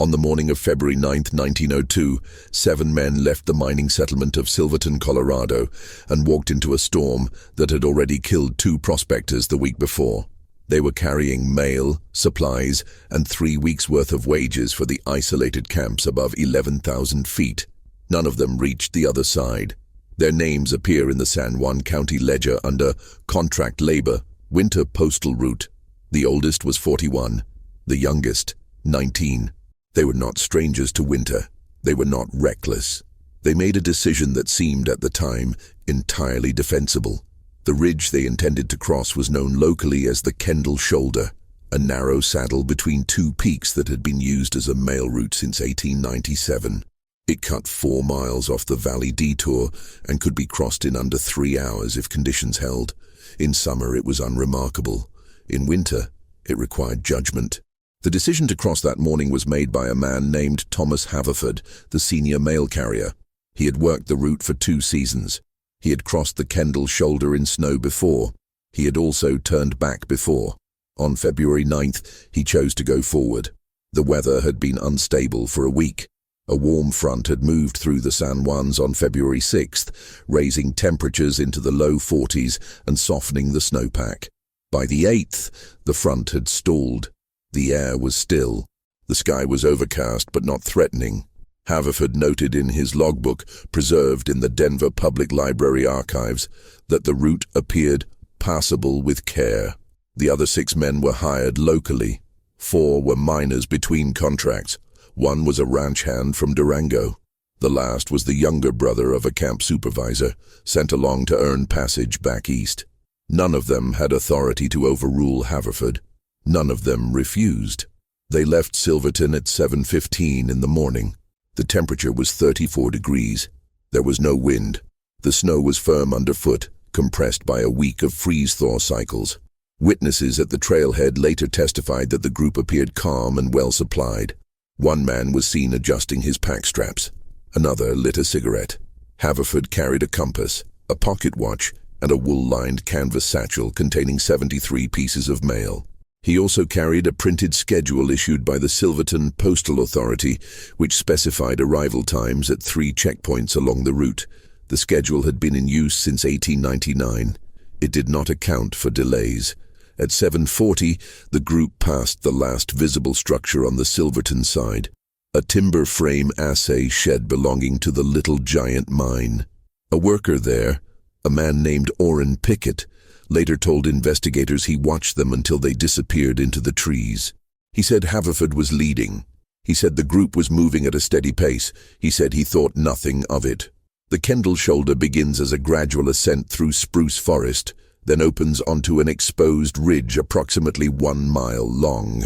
On the morning of February 9, 1902, 7 men left the mining settlement of Silverton, Colorado, and walked into a storm that had already killed 2 prospectors the week before. They were carrying mail, supplies, and 3 weeks' worth of wages for the isolated camps above 11,000 feet. None of them reached the other side. Their names appear in the San Juan County ledger under contract labor, winter postal route. The oldest was 41, the youngest, 19. They were not strangers to winter. They were not reckless. They made a decision that seemed, at the time, entirely defensible. The ridge they intended to cross was known locally as the Kendall Shoulder, a narrow saddle between 2 peaks that had been used as a mail route since 1897. It cut 4 miles off the valley detour and could be crossed in under 3 hours if conditions held. In summer, it was unremarkable. In winter, it required judgment. The decision to cross that morning was made by a man named Thomas Haverford, the senior mail carrier. He had worked the route for 2 seasons. He had crossed the Kendall Shoulder in snow before. He had also turned back before. On February 9th, he chose to go forward. The weather had been unstable for a week. A warm front had moved through the San Juans on February 6th, raising temperatures into the low 40s and softening the snowpack. By the 8th, the front had stalled. The air was still. The sky was overcast but not threatening. Haverford noted in his logbook, preserved in the Denver Public Library archives, that the route appeared passable with care. The other 6 men were hired locally. 4 were miners between contracts. 1 was a ranch hand from Durango. The last was the younger brother of a camp supervisor, sent along to earn passage back east. None of them had authority to overrule Haverford. None of them refused. They left Silverton at 7:15 in the morning. The temperature was 34 degrees. There was no wind. The snow was firm underfoot, compressed by a week of freeze-thaw cycles. Witnesses at the trailhead later testified that the group appeared calm and well-supplied. 1 man was seen adjusting his pack straps. Another lit a cigarette. Haverford carried a compass, a pocket watch, and a wool-lined canvas satchel containing 73 pieces of mail. He also carried a printed schedule issued by the Silverton Postal Authority, which specified arrival times at 3 checkpoints along the route. The schedule had been in use since 1899. It did not account for delays. At 7:40, the group passed the last visible structure on the Silverton side, a timber frame assay shed belonging to the Little Giant mine. A worker there, a man named Orrin Pickett, later told investigators he watched them until they disappeared into the trees. He said Haverford was leading. He said the group was moving at a steady pace. He said he thought nothing of it. The Kendall Shoulder begins as a gradual ascent through spruce forest, then opens onto an exposed ridge approximately 1 mile long.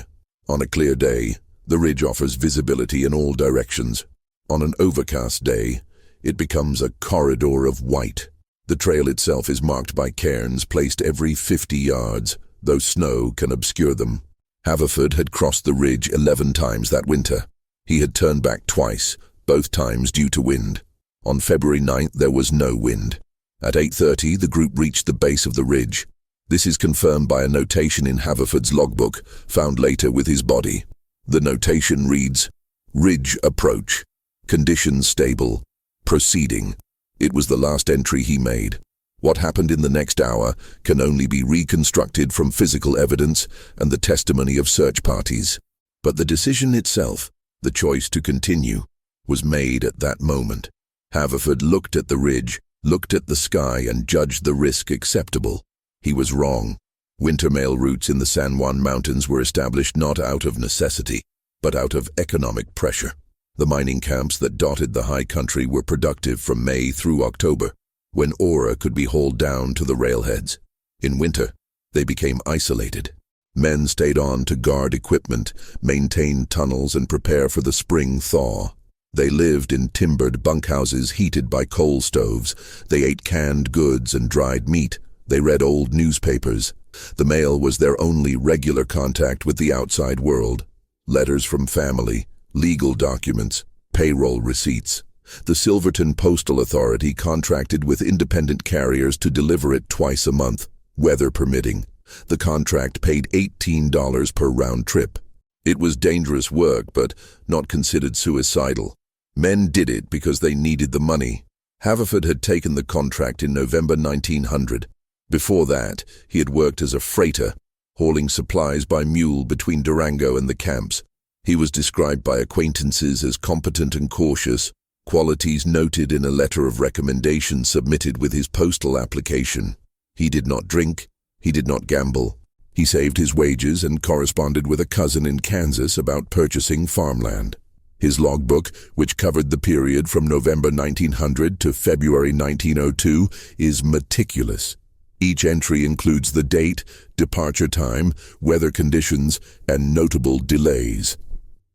On a clear day, the ridge offers visibility in all directions. On an overcast day, it becomes a corridor of white. The trail itself is marked by cairns placed every 50 yards, though snow can obscure them. Haverford had crossed the ridge 11 times that winter. He had turned back twice, both times due to wind. On February 9th, there was no wind. At 8:30, the group reached the base of the ridge. This is confirmed by a notation in Haverford's logbook, found later with his body. The notation reads, "Ridge approach. Conditions stable. Proceeding." It was the last entry he made. What happened in the next hour can only be reconstructed from physical evidence and the testimony of search parties. But the decision itself, the choice to continue, was made at that moment. Haverford looked at the ridge, looked at the sky, and judged the risk acceptable. He was wrong. Winter mail routes in the San Juan Mountains were established not out of necessity, but out of economic pressure. The mining camps that dotted the high country were productive from May through October, when ore could be hauled down to the railheads. In winter, they became isolated. Men stayed on to guard equipment, maintain tunnels, and prepare for the spring thaw. They lived in timbered bunkhouses heated by coal stoves. They ate canned goods and dried meat. They read old newspapers. The mail was their only regular contact with the outside world. Letters from family, legal documents, payroll receipts. The Silverton Postal Authority contracted with independent carriers to deliver it twice a month, weather permitting. The contract paid $18 per round trip. It was dangerous work, but not considered suicidal. Men did it because they needed the money. Haverford had taken the contract in November 1900. Before that, he had worked as a freighter, hauling supplies by mule between Durango and the camps. He was described by acquaintances as competent and cautious, qualities noted in a letter of recommendation submitted with his postal application. He did not drink, he did not gamble. He saved his wages and corresponded with a cousin in Kansas about purchasing farmland. His logbook, which covered the period from November 1900 to February 1902, is meticulous. Each entry includes the date, departure time, weather conditions, and notable delays.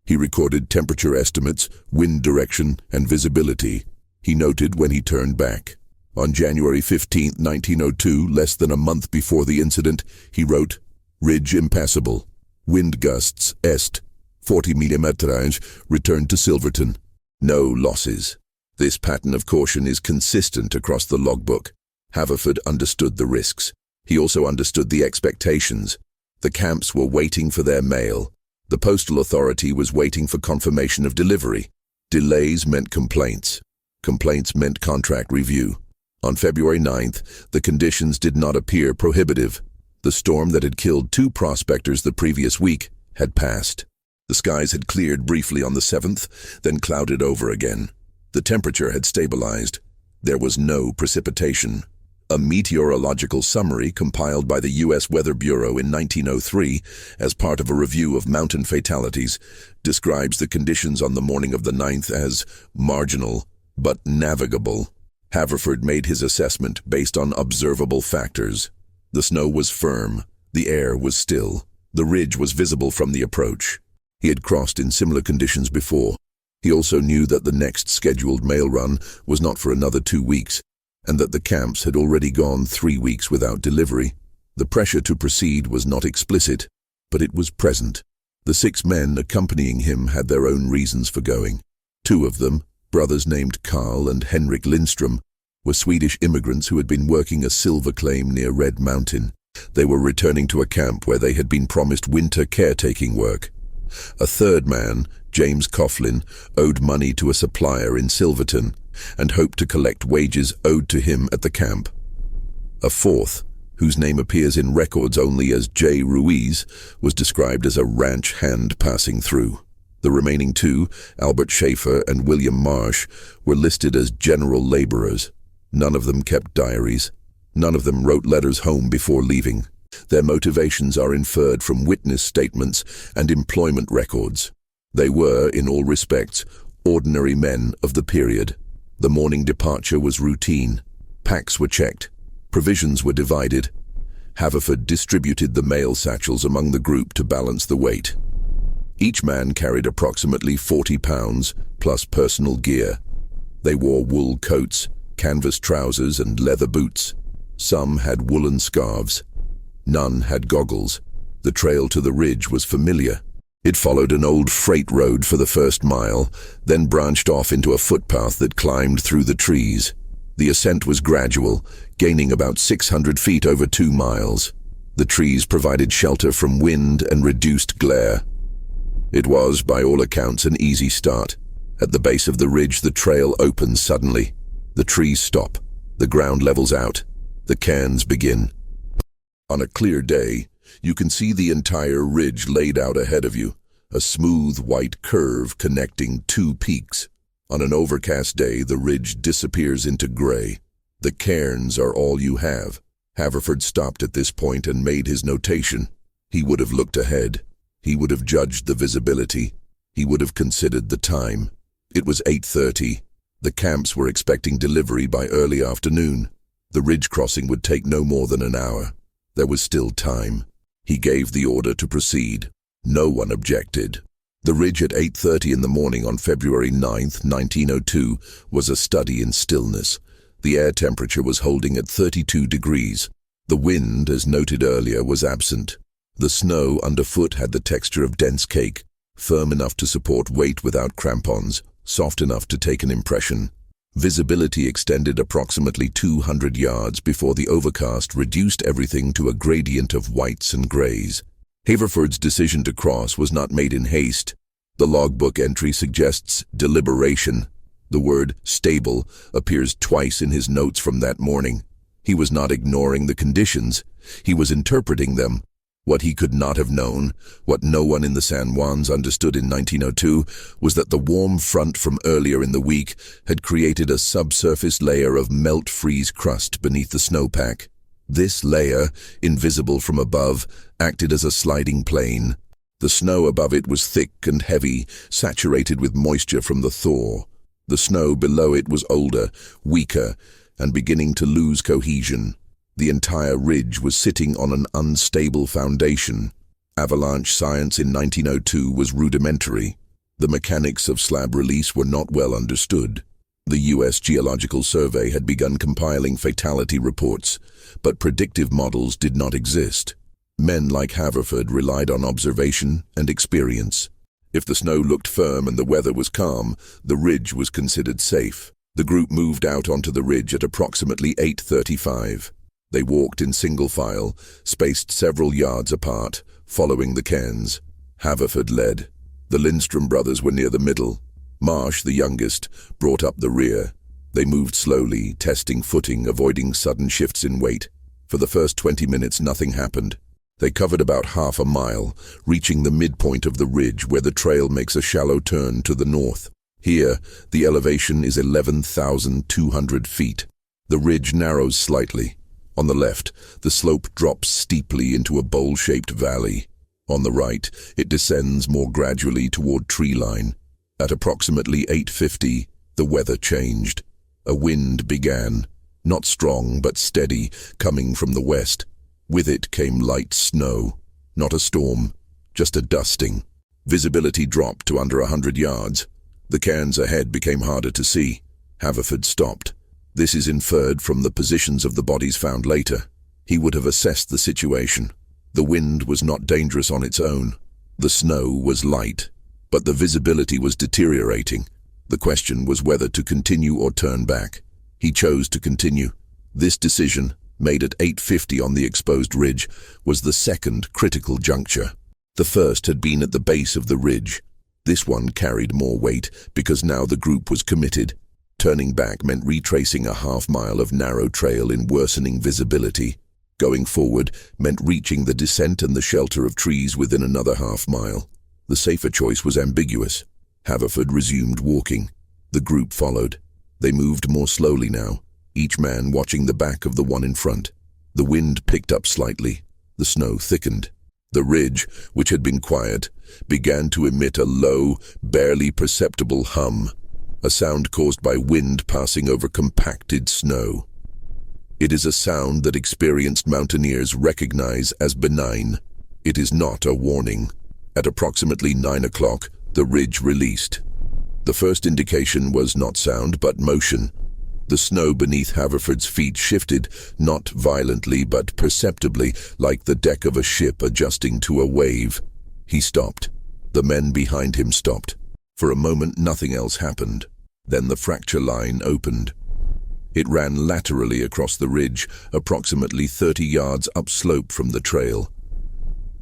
He recorded temperature estimates, wind direction, and visibility. He noted when he turned back. On January 15, 1902, less than a month before the incident, he wrote, "Ridge impassable. Wind gusts est. 40 mm. Returned to Silverton. No losses." This pattern of caution is consistent across the logbook. Haverford understood the risks. He also understood the expectations. The camps were waiting for their mail. The postal authority was waiting for confirmation of delivery. Delays meant complaints. Complaints meant contract review. On February 9th, the conditions did not appear prohibitive. The storm that had killed 2 prospectors the previous week had passed. The skies had cleared briefly on the 7th, then clouded over again. The temperature had stabilized. There was no precipitation. A meteorological summary compiled by the U.S. Weather Bureau in 1903 as part of a review of mountain fatalities describes the conditions on the morning of the 9th as marginal but navigable. Haverford made his assessment based on observable factors. The snow was firm, the air was still, the ridge was visible from the approach. He had crossed in similar conditions before. He also knew that the next scheduled mail run was not for another 2 weeks, and that the camps had already gone 3 weeks without delivery. The pressure to proceed was not explicit, but it was present. The 6 men accompanying him had their own reasons for going. 2 of them, brothers named Carl and Henrik Lindström, were Swedish immigrants who had been working a silver claim near Red Mountain. They were returning to a camp where they had been promised winter caretaking work. A 3rd man, James Coughlin, owed money to a supplier in Silverton and hoped to collect wages owed to him at the camp. A 4th, whose name appears in records only as J. Ruiz, was described as a ranch hand passing through. The remaining 2, Albert Schaefer and William Marsh, were listed as general laborers. None of them kept diaries. None of them wrote letters home before leaving. Their motivations are inferred from witness statements and employment records. They were, in all respects, ordinary men of the period. The morning departure was routine. Packs were checked. Provisions were divided. Haverford distributed the mail satchels among the group to balance the weight. Each man carried approximately 40 pounds, plus personal gear. They wore wool coats, canvas trousers, and leather boots. Some had woolen scarves. None had goggles. The trail to the ridge was familiar. It followed an old freight road for the first mile, then branched off into a footpath that climbed through the trees. The ascent was gradual, gaining about 600 feet over 2 miles. The trees provided shelter from wind and reduced glare. It was, by all accounts, an easy start. At the base of the ridge, the trail opens suddenly. The trees stop. The ground levels out. The cairns begin. On a clear day, you can see the entire ridge laid out ahead of you, a smooth white curve connecting 2 peaks. On an overcast day, the ridge disappears into gray. The cairns are all you have. Haverford stopped at this point and made his notation. He would have looked ahead. He would have judged the visibility. He would have considered the time. It was 8:30. The camps were expecting delivery by early afternoon. The ridge crossing would take no more than an hour. There was still time. He gave the order to proceed. No one objected. The ridge at 8:30 in the morning on February 9th, 1902, was a study in stillness. The air temperature was holding at 32 degrees. The wind, as noted earlier, was absent. The snow underfoot had the texture of dense cake, firm enough to support weight without crampons, soft enough to take an impression. Visibility extended approximately 200 yards before the overcast reduced everything to a gradient of whites and grays. Haverford's decision to cross was not made in haste. The logbook entry suggests deliberation. The word stable appears twice in his notes from that morning. He was not ignoring the conditions. He was interpreting them. What he could not have known, what no one in the San Juans understood in 1902, was that the warm front from earlier in the week had created a subsurface layer of melt-freeze crust beneath the snowpack. This layer, invisible from above, acted as a sliding plane. The snow above it was thick and heavy, saturated with moisture from the thaw. The snow below it was older, weaker, and beginning to lose cohesion. The entire ridge was sitting on an unstable foundation. Avalanche science in 1902 was rudimentary. The mechanics of slab release were not well understood. The U.S. Geological Survey had begun compiling fatality reports, but predictive models did not exist. Men like Haverford relied on observation and experience. If the snow looked firm and the weather was calm, the ridge was considered safe. The group moved out onto the ridge at approximately 8:35. They walked in single file, spaced several yards apart, following the cairns. Haverford led. The Lindstrom brothers were near the middle. Marsh, the youngest, brought up the rear. They moved slowly, testing footing, avoiding sudden shifts in weight. For the first 20 minutes, nothing happened. They covered about half a mile, reaching the midpoint of the ridge where the trail makes a shallow turn to the north. Here, the elevation is 11,200 feet. The ridge narrows slightly. On the left, the slope drops steeply into a bowl-shaped valley. On the right, it descends more gradually toward tree line. At approximately 8:50, the weather changed. A wind began, not strong but steady, coming from the west. With it came light snow, not a storm, just a dusting. Visibility dropped to under 100 yards. The cairns ahead became harder to see. Haverford stopped. This is inferred from the positions of the bodies found later. He would have assessed the situation. The wind was not dangerous on its own. The snow was light, but the visibility was deteriorating. The question was whether to continue or turn back. He chose to continue. This decision, made at 8:50 on the exposed ridge, was the second critical juncture. The first had been at the base of the ridge. This one carried more weight because now the group was committed. Turning back meant retracing a half-mile of narrow trail in worsening visibility. Going forward meant reaching the descent and the shelter of trees within another half-mile. The safer choice was ambiguous. Haverford resumed walking. The group followed. They moved more slowly now, each man watching the back of the one in front. The wind picked up slightly. The snow thickened. The ridge, which had been quiet, began to emit a low, barely perceptible hum, a sound caused by wind passing over compacted snow. It is a sound that experienced mountaineers recognize as benign. It is not a warning. At approximately 9 o'clock, the ridge released. The first indication was not sound, but motion. The snow beneath Haverford's feet shifted, not violently but perceptibly, like the deck of a ship adjusting to a wave. He stopped. The men behind him stopped. For a moment, nothing else happened. Then the fracture line opened. It ran laterally across the ridge, approximately 30 yards upslope from the trail.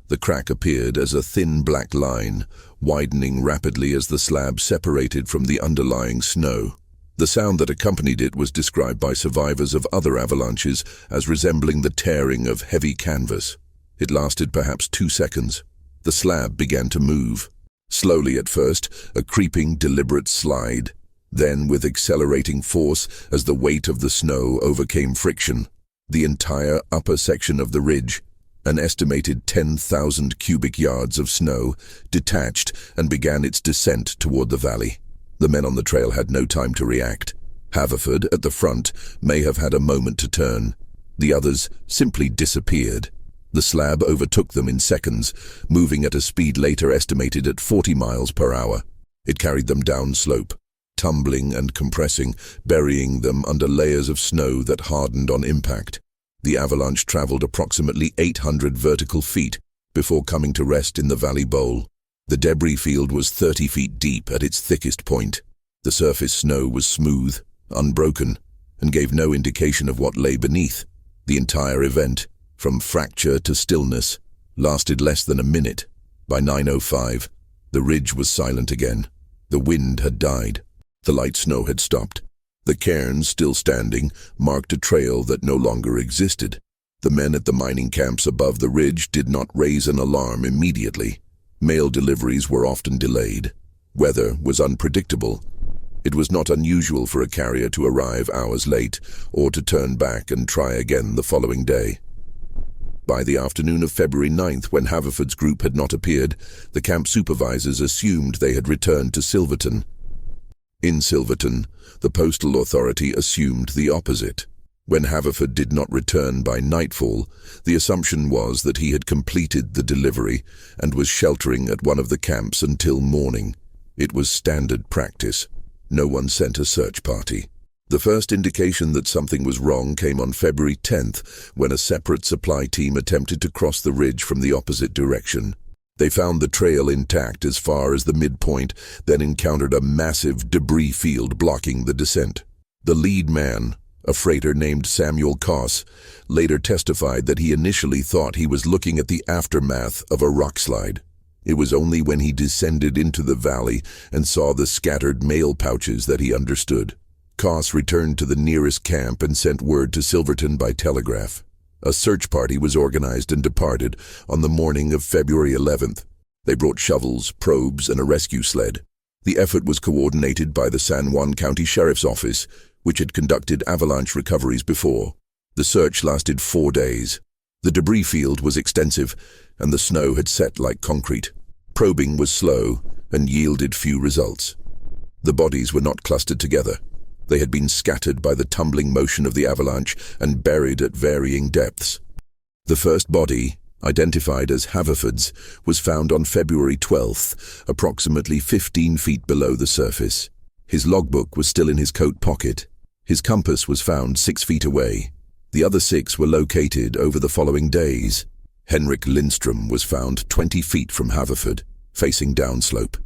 The crack appeared as a thin black line, widening rapidly as the slab separated from the underlying snow. The sound that accompanied it was described by survivors of other avalanches as resembling the tearing of heavy canvas. It lasted perhaps 2 seconds. The slab began to move. Slowly at first, a creeping, deliberate slide. Then with accelerating force as the weight of the snow overcame friction. The entire upper section of the ridge, an estimated 10,000 cubic yards of snow, detached and began its descent toward the valley. The men on the trail had no time to react. Haverford, at the front, may have had a moment to turn. The others simply disappeared. The slab overtook them in seconds, moving at a speed later estimated at 40 miles per hour. It carried them down slope, tumbling and compressing, burying them under layers of snow that hardened on impact. The avalanche traveled approximately 800 vertical feet before coming to rest in the valley bowl. The debris field was 30 feet deep at its thickest point. The surface snow was smooth, unbroken, and gave no indication of what lay beneath. The entire event, from fracture to stillness, lasted less than a minute. By 9:05, the ridge was silent again. The wind had died. The light snow had stopped. The cairns, still standing, marked a trail that no longer existed. The men at the mining camps above the ridge did not raise an alarm immediately. Mail deliveries were often delayed. Weather was unpredictable. It was not unusual for a carrier to arrive hours late or to turn back and try again the following day. By the afternoon of February 9th, when Haverford's group had not appeared, the camp supervisors assumed they had returned to Silverton. In Silverton, the postal authority assumed the opposite. When Haverford did not return by nightfall, the assumption was that he had completed the delivery and was sheltering at one of the camps until morning. It was standard practice. No one sent a search party. The first indication that something was wrong came on February 10th, when a separate supply team attempted to cross the ridge from the opposite direction. They found the trail intact as far as the midpoint, then encountered a massive debris field blocking the descent. The lead man, a freighter named Samuel Koss, later testified that he initially thought he was looking at the aftermath of a rockslide. It was only when he descended into the valley and saw the scattered mail pouches that he understood. Koss returned to the nearest camp and sent word to Silverton by telegraph. A search party was organized and departed on the morning of February 11th. They brought shovels, probes, and a rescue sled. The effort was coordinated by the San Juan County Sheriff's Office, which had conducted avalanche recoveries before. The search lasted 4 days. The debris field was extensive, and the snow had set like concrete. Probing was slow and yielded few results. The bodies were not clustered together. They had been scattered by the tumbling motion of the avalanche and buried at varying depths. The first body, identified as Haverford's, was found on February 12th, approximately 15 feet below the surface. His logbook was still in his coat pocket. His compass was found 6 feet away. The other 6 were located over the following days. Henrik Lindstrom was found 20 feet from Haverford, facing downslope.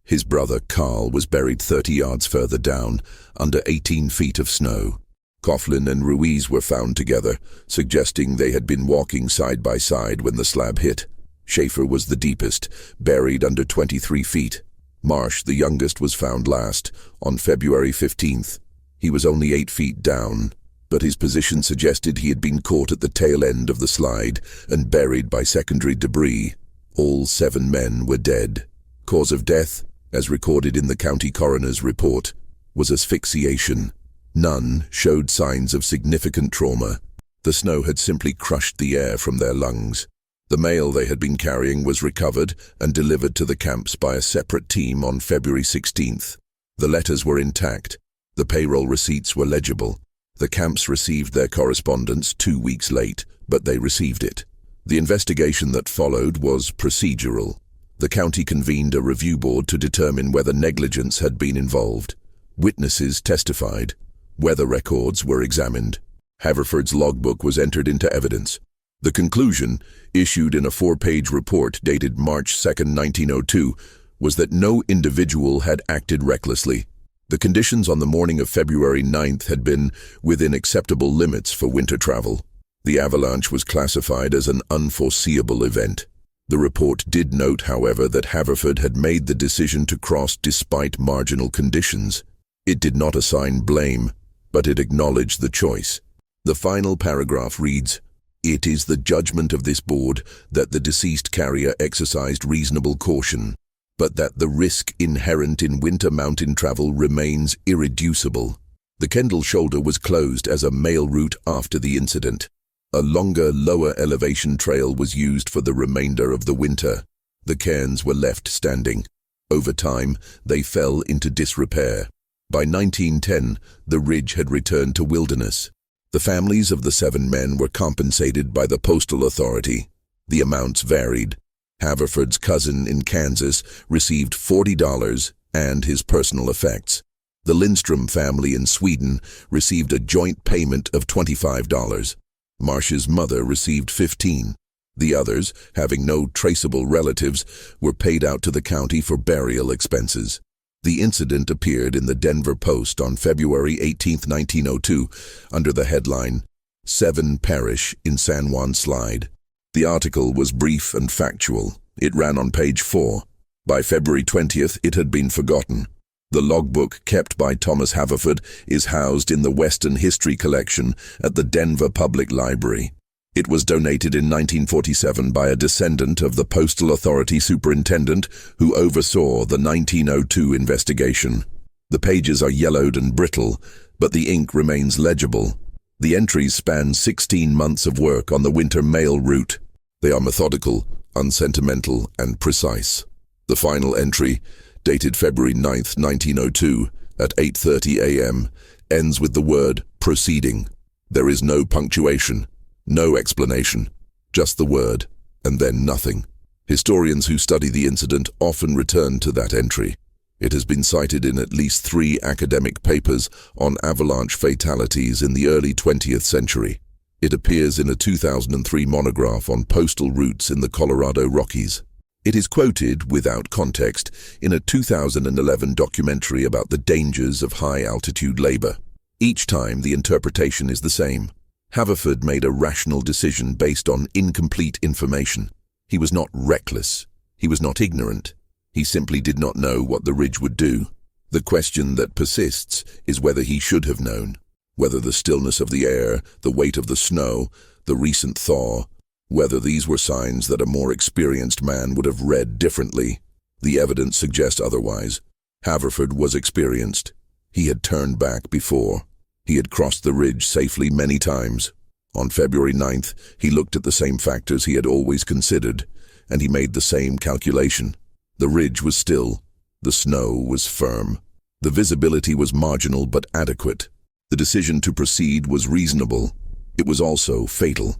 His brother Carl was buried 30 yards further down, under 18 feet of snow. Coughlin and Ruiz were found together, suggesting they had been walking side by side when the slab hit. Schaefer was the deepest, buried under 23 feet. Marsh, the youngest, was found last, on February 15th. He was only 8 feet down, but his position suggested he had been caught at the tail end of the slide and buried by secondary debris. All 7 men were dead. Cause of death, as recorded in the county coroner's report, was asphyxiation. None showed signs of significant trauma. The snow had simply crushed the air from their lungs. The mail they had been carrying was recovered and delivered to the camps by a separate team on February 16th. The letters were intact. The payroll receipts were legible. The camps received their correspondence 2 weeks late, but they received it. The investigation that followed was procedural. The county convened a review board to determine whether negligence had been involved. Witnesses testified. Weather records were examined. Haverford's logbook was entered into evidence. The conclusion, issued in a 4-page report dated March 2, 1902, was that no individual had acted recklessly. The conditions on the morning of February 9th had been within acceptable limits for winter travel. The avalanche was classified as an unforeseeable event. The report did note, however, that Haverford had made the decision to cross despite marginal conditions. It did not assign blame, but it acknowledged the choice. The final paragraph reads, "It is the judgment of this board that the deceased carrier exercised reasonable caution, but that the risk inherent in winter mountain travel remains irreducible." The Kendall shoulder was closed as a mail route after the incident. A longer, lower elevation trail was used for the remainder of the winter. The cairns were left standing. Over time, they fell into disrepair. By 1910, the ridge had returned to wilderness. The families of the 7 men were compensated by the Postal Authority. The amounts varied. Haverford's cousin in Kansas received $40 and his personal effects. The Lindstrom family in Sweden received a joint payment of $25. Marsh's mother received $15. The others, having no traceable relatives, were paid out to the county for burial expenses. The incident appeared in the Denver Post on February 18, 1902, under the headline, "7 Perish in San Juan Slide." The article was brief and factual. It ran on page 4. By February 20th, it had been forgotten. The logbook kept by Thomas Haverford is housed in the Western History Collection at the Denver Public Library. It was donated in 1947 by a descendant of the Postal Authority superintendent who oversaw the 1902 investigation. The pages are yellowed and brittle, but the ink remains legible. The entries span 16 months of work on the winter mail route. They are methodical, unsentimental, and precise. The final entry, dated February 9, 1902, at 8:30 a.m., ends with the word "proceeding." There is no punctuation, no explanation, just the word, and then nothing. Historians who study the incident often return to that entry. It has been cited in at least 3 academic papers on avalanche fatalities in the early 20th century. It appears in a 2003 monograph on postal routes in the Colorado Rockies. It is quoted, without context, in a 2011 documentary about the dangers of high-altitude labor. Each time, the interpretation is the same. Haverford made a rational decision based on incomplete information. He was not reckless. He was not ignorant. He simply did not know what the ridge would do. The question that persists is whether he should have known. Whether the stillness of the air, the weight of the snow, the recent thaw, whether these were signs that a more experienced man would have read differently. The evidence suggests otherwise. Haverford was experienced. He had turned back before. He had crossed the ridge safely many times. On February 9th, he looked at the same factors he had always considered, and he made the same calculation. The ridge was still. The snow was firm. The visibility was marginal but adequate. The decision to proceed was reasonable. It was also fatal.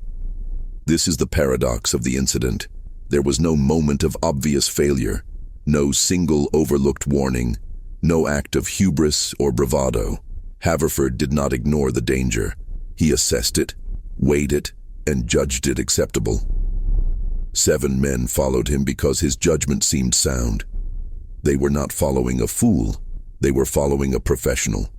This is the paradox of the incident. There was no moment of obvious failure, no single overlooked warning, no act of hubris or bravado. Haverford did not ignore the danger. He assessed it, weighed it, and judged it acceptable. 7 men followed him because his judgment seemed sound. They were not following a fool. They were following a professional.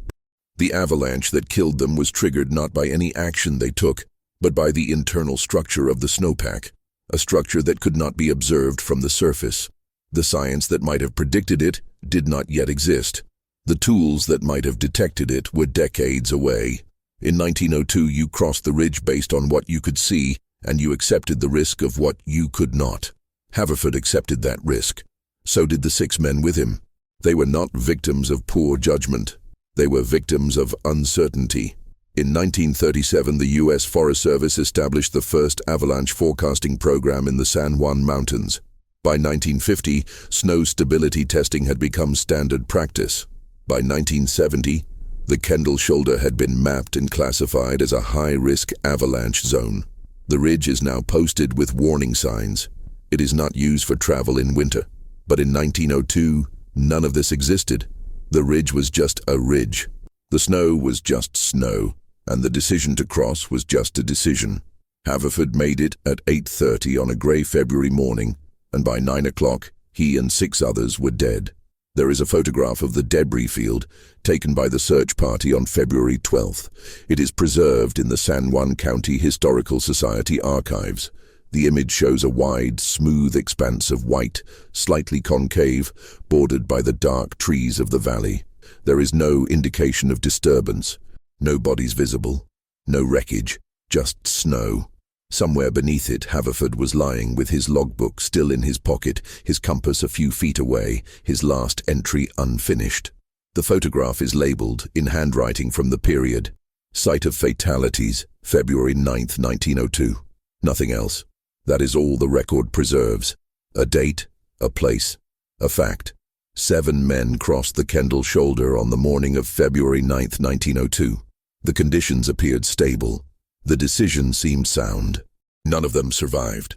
The avalanche that killed them was triggered not by any action they took, but by the internal structure of the snowpack, a structure that could not be observed from the surface. The science that might have predicted it did not yet exist. The tools that might have detected it were decades away. In 1902, you crossed the ridge based on what you could see, and you accepted the risk of what you could not. Haverford accepted that risk. So did the 6 men with him. They were not victims of poor judgment. They were victims of uncertainty. In 1937, the U.S. Forest Service established the first avalanche forecasting program in the San Juan Mountains. By 1950, snow stability testing had become standard practice. By 1970, the Kendall Shoulder had been mapped and classified as a high-risk avalanche zone. The ridge is now posted with warning signs. It is not used for travel in winter. But in 1902, none of this existed. The ridge was just a ridge. The snow was just snow, and the decision to cross was just a decision. Haverford made it at 8:30 on a grey February morning, and by 9 o'clock, he and 6 others were dead. There is a photograph of the debris field taken by the search party on February 12th. It is preserved in the San Juan County Historical Society archives. The image shows a wide, smooth expanse of white, slightly concave, bordered by the dark trees of the valley. There is no indication of disturbance, no bodies visible, no wreckage, just snow. Somewhere beneath it, Haverford was lying with his logbook still in his pocket, his compass a few feet away, his last entry unfinished. The photograph is labeled, in handwriting from the period, Site of Fatalities, February 9th, 1902. Nothing else. That is all the record preserves. A date, a place, a fact. 7 men crossed the Kendall Shoulder on the morning of February 9th, 1902. The conditions appeared stable. The decision seemed sound. None of them survived.